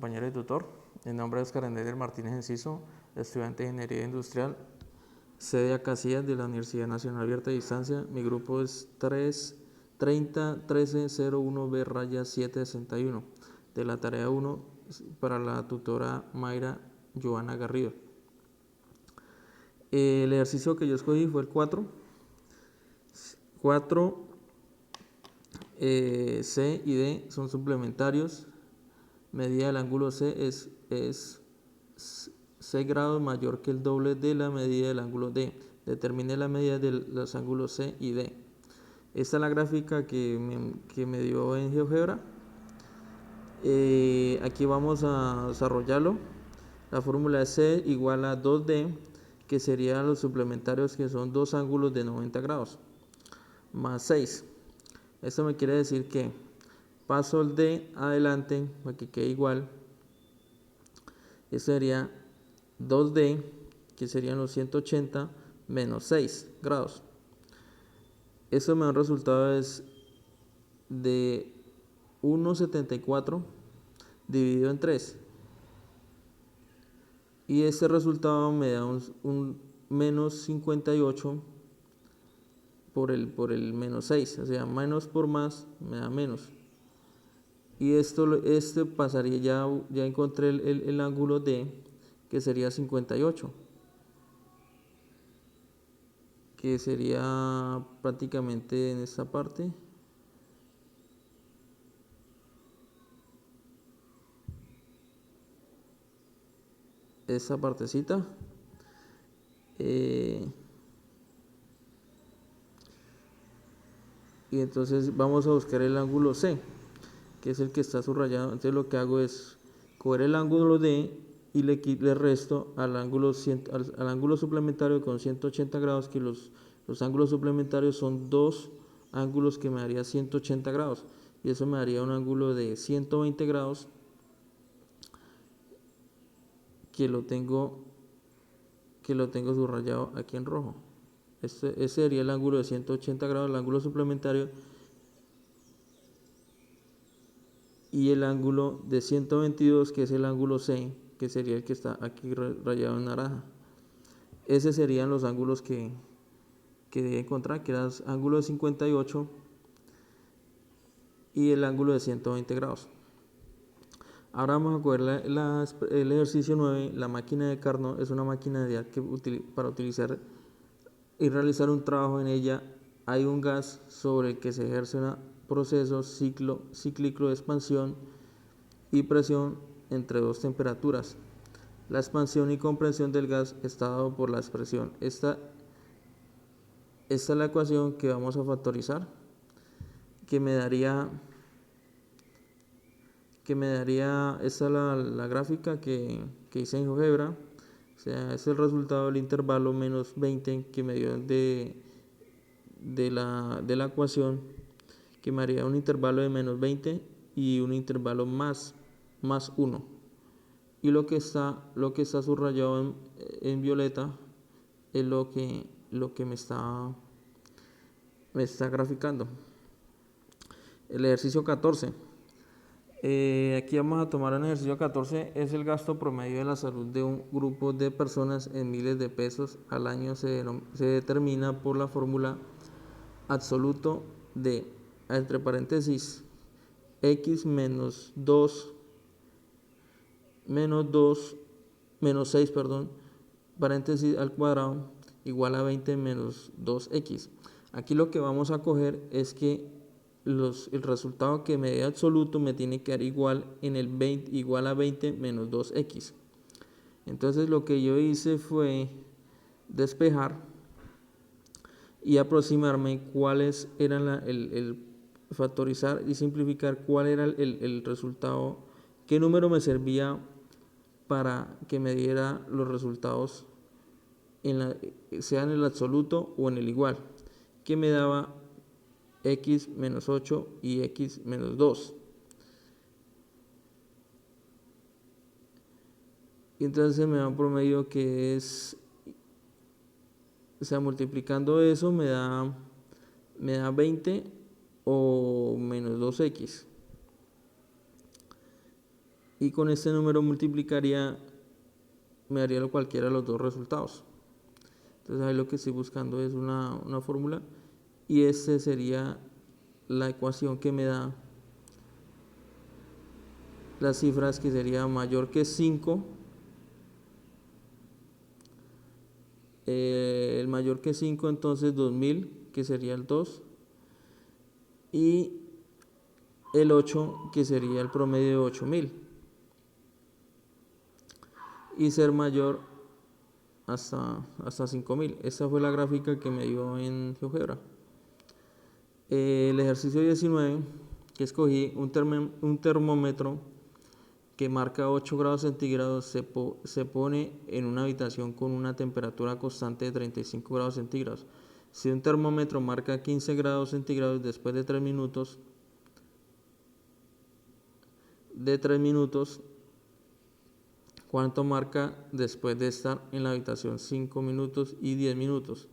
Compañero y tutor. Mi nombre es Karen Daniel Martínez Enciso, estudiante de Ingeniería Industrial, sede a Casillas de la Universidad Nacional Abierta de Distancia. Mi grupo es 301301B-761 de la tarea 1 para la tutora Mayra Joana Garrido. El ejercicio que yo escogí fue el 4. C y D son suplementarios. Medida del ángulo C es 6 grados mayor que el doble de la medida del ángulo D. Determine la medida de los ángulos C y D. Esta es la gráfica que me dio en GeoGebra. Aquí vamos a desarrollarlo. La fórmula es C igual a 2D, que serían los suplementarios, que son dos ángulos de 90 grados, más 6. Esto me quiere decir que paso el D adelante para que quede igual. Eso sería 2D, que serían los 180 menos 6 grados. Eso me da un resultado es de 1,74 dividido en 3. Y ese resultado me da un menos 58 por el menos 6. O sea, menos por más me da menos. Y este pasaría, ya encontré el ángulo D, que sería 58, que sería prácticamente en esta parte. Esa partecita. Y entonces vamos a buscar el ángulo C, que es el que está subrayado. Entonces lo que hago es coger el ángulo D y le resto al ángulo suplementario con 180 grados, que los ángulos suplementarios son dos ángulos que me daría 180 grados, y eso me daría un ángulo de 120 grados, que lo tengo subrayado aquí en rojo. Ese sería el ángulo de 180 grados, el ángulo suplementario, y el ángulo de 122, que es el ángulo C, que sería el que está aquí rayado en naranja. Esos serían los ángulos que debe encontrar, que eran el ángulo de 58 y el ángulo de 120 grados. Ahora vamos a coger el ejercicio 9. La máquina de Carnot es una máquina de para utilizar y realizar un trabajo. En ella hay un gas sobre el que se ejerce un proceso cíclico de expansión y presión entre dos temperaturas. La expansión y compresión del gas está dado por la expresión. Esta es la ecuación que vamos a factorizar, que me daría, esta es la gráfica que hice en GeoGebra. O sea, es el resultado del intervalo menos 20 que me dio de la ecuación, que me haría un intervalo de menos 20 y un intervalo más 1. Y lo que está subrayado en violeta es lo que me está graficando. El ejercicio 14. Aquí vamos a tomar en el ejercicio 14, es el gasto promedio de la salud de un grupo de personas en miles de pesos al año. Se determina por la fórmula absoluto de, entre paréntesis, x menos 6, paréntesis al cuadrado, igual a 20 menos 2x. Aquí lo que vamos a coger es que el resultado que me dé absoluto me tiene que dar igual a 20 menos 2x. Entonces lo que yo hice fue despejar y aproximarme cuáles eran factorizar y simplificar cuál era el resultado, qué número me servía para que me diera los resultados sea en el absoluto o en el igual, que me daba x menos 8 y x menos 2. Y entonces me da un promedio que es, o sea, multiplicando eso me da 20 o menos 2x. y con este número multiplicaría, me daría cualquiera de los dos resultados. Entonces ahí lo que estoy buscando es una fórmula, y esta sería la ecuación que me da las cifras, que sería mayor que 5, el mayor que 5, entonces 2000, que sería el 2, y el 8, que sería el promedio de 8000, y ser mayor hasta 5000. Esta fue la gráfica que me dio en GeoGebra. El ejercicio 19, que escogí un termómetro que marca 8 grados centígrados, se pone en una habitación con una temperatura constante de 35 grados centígrados. Si un termómetro marca 15 grados centígrados después de 3 minutos, ¿cuánto marca después de estar en la habitación 5 minutos y 10 minutos?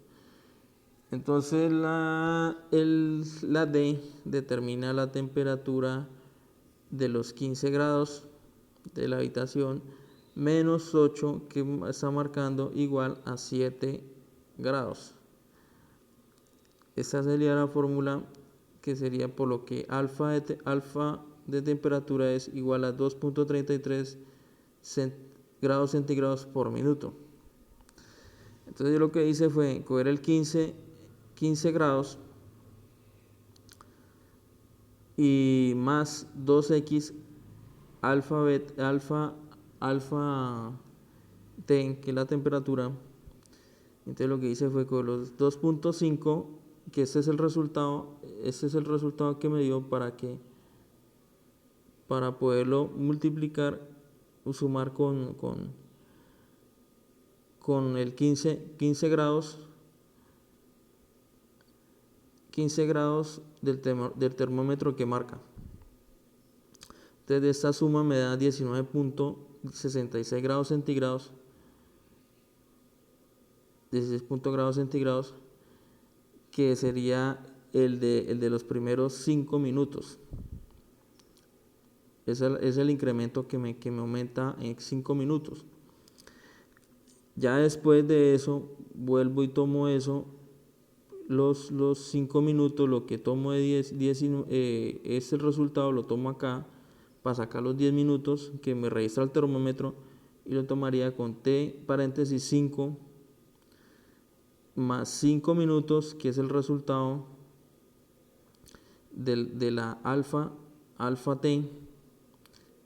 Entonces la D determina la temperatura de los 15 grados de la habitación menos 8 que está marcando, igual a 7 grados. Esta sería la fórmula, que sería por lo que alfa de temperatura es igual a 2.33 grados centígrados por minuto. Entonces yo lo que hice fue coger el 15 grados y más 2x alfa t, que es la temperatura. Entonces lo que hice fue con los 2.5, que este es el resultado que me dio para poderlo multiplicar o sumar con el 15 grados del termómetro que marca. Entonces de esta suma me da 19.66 grados centígrados, 16 grados centígrados, que sería el de los primeros 5 minutos. Es el incremento que me aumenta en 5 minutos. Ya después de eso, vuelvo y tomo eso, los 5 minutos, lo que tomo de 10, el resultado lo tomo acá, para sacar los 10 minutos que me registra el termómetro, y lo tomaría con t paréntesis 5 más 5 minutos, que es el resultado de la alfa t,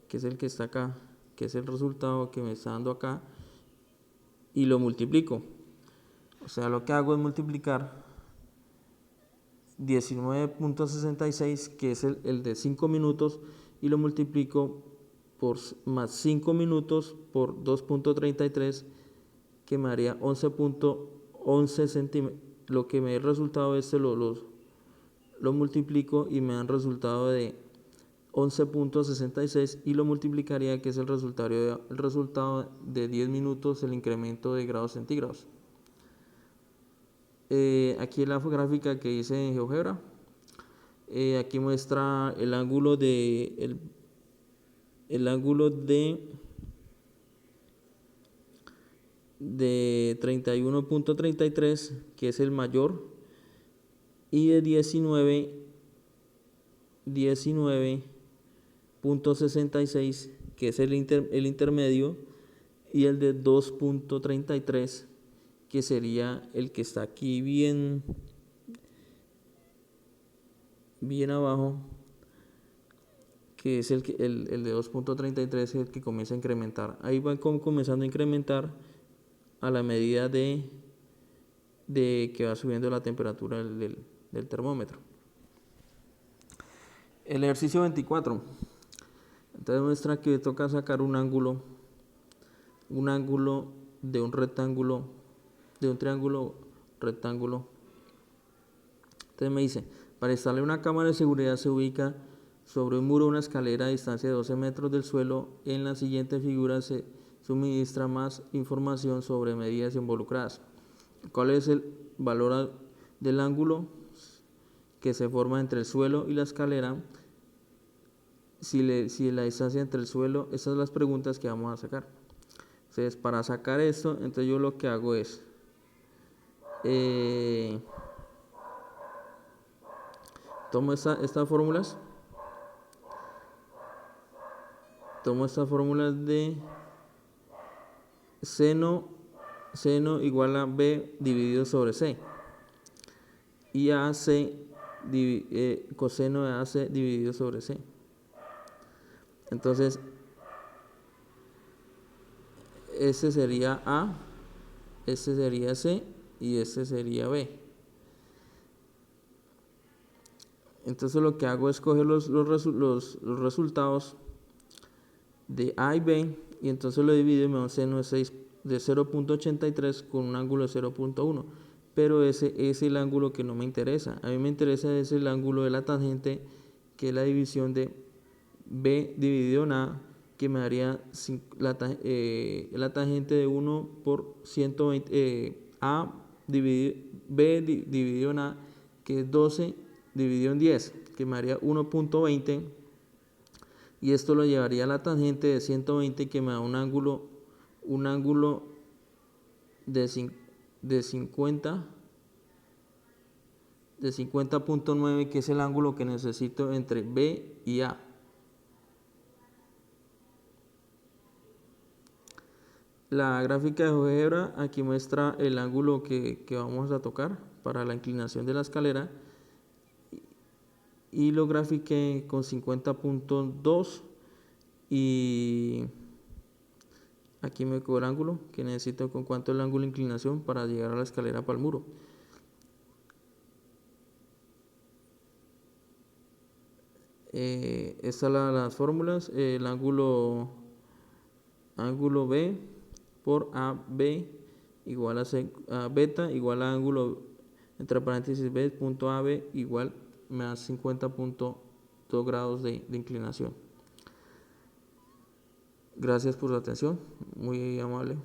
que es el que está acá, que es el resultado que me está dando acá, y lo multiplico. O sea, lo que hago es multiplicar 19.66, que es el de 5 minutos, y lo multiplico por más 5 minutos por 2.33, que me daría 11.11 centímetros. Lo que me da el resultado lo multiplico y me da el resultado de 11.66, y lo multiplicaría, que es el resultado de 10 minutos, el incremento de grados centígrados. Aquí la gráfica que hice en GeoGebra. Aquí muestra el ángulo de 31.33, que es el mayor, y de 19.66, que es el intermedio, y el de 2.33, que sería el que está aquí bien abajo, que es el de 2.33, es el que comienza a incrementar. Ahí va comenzando a incrementar a la medida de que va subiendo la temperatura del termómetro. El ejercicio 24. Entonces muestra que toca sacar un ángulo de un rectángulo, de un triángulo rectángulo. Entonces me dice, para instalar una cámara de seguridad se ubica sobre un muro una escalera a distancia de 12 metros del suelo. En la siguiente figura se suministra más información sobre medidas involucradas. ¿Cuál es el valor del ángulo que se forma entre el suelo y la escalera? si la distancia entre el suelo, esas son las preguntas que vamos a sacar. Entonces, para sacar esto, entonces yo lo que hago es, tomo estas fórmulas de seno igual a b dividido sobre c, y AC coseno de AC dividido sobre C. Entonces, ese sería A, ese sería C y ese sería B. Entonces lo que hago es coger los resultados de A y B, y entonces lo divido y me da un seno de 0.83 con un ángulo de 0.1. Pero ese es el ángulo que no me interesa. A mí me interesa es el ángulo de la tangente, que es la división de B dividido en A, que me daría la tangente de 1 por 120, A dividido, B dividido en A, que es 12 dividido en 10, que me daría 1.20, y esto lo llevaría a la tangente de 120, que me da un ángulo de 50.9, que es el ángulo que necesito entre B y A. La gráfica de GeoGebra aquí muestra el ángulo que vamos a tocar para la inclinación de la escalera, y lo grafiqué con 50.2, y aquí me quedó el ángulo que necesito, con cuánto es el ángulo de inclinación para llegar a la escalera para el muro. Estas son las fórmulas. El ángulo B por AB igual a beta igual a ángulo entre paréntesis B punto AB igual más 50.2 grados de inclinación. Gracias por su atención, muy amable.